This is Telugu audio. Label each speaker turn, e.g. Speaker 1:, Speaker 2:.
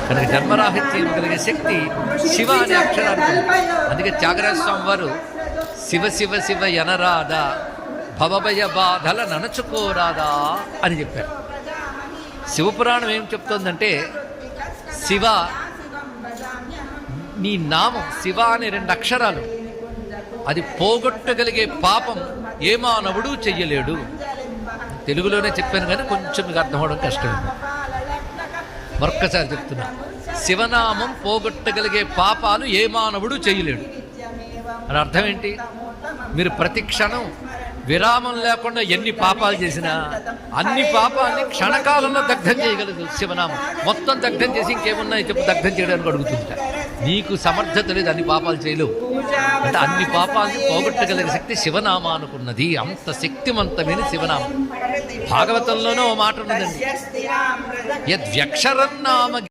Speaker 1: కనుక జన్మరాహిత్యం కలిగే శక్తి శివ అనే అక్షరానికి. అందుకే త్యాగరాజ స్వామి వారు శివ శివ శివ ఎనరాదా భవభయ బాధల ననచుకోరాదా అని చెప్పారు. శివపురాణం ఏం చెప్తోందంటే, శివ నీ నామం శివ అనే 2 అక్షరాలు, అది పోగొట్టగలిగే పాపం ఏ మానవుడు చెయ్యలేడు. తెలుగులోనే చెప్పాను కానీ కొంచెం మీకు అర్థం అవడం కష్టమైంది. మరొక్కసారి చెప్తున్నా, శివనామం పోగొట్టగలిగే పాపాలు ఏ మానవుడు చేయలేడు అని అర్థం ఏంటి? మీరు ప్రతి క్షణం విరామం లేకుండా ఎన్ని పాపాలు చేసినా అన్ని పాపాన్ని క్షణకాలంలో దగ్ధం చేయగలదు శివనామం. మొత్తం దగ్ధం చేసి ఇంకేమున్నాయి చెప్పు దగ్ధం చేయడానికి అడుగుతుంటా. నీకు సమర్థత లేదు, అన్ని పాపాలు చేయలేవు. అంటే అన్ని పాపాలని పోగొట్టగలిగే శక్తి శివనామానుకున్నది. అంత శక్తివంతమైన శివనామం. భాగవతంలోనూ ఓ మాట ఉన్నదండి, యద్వ్యక్షరన్నామ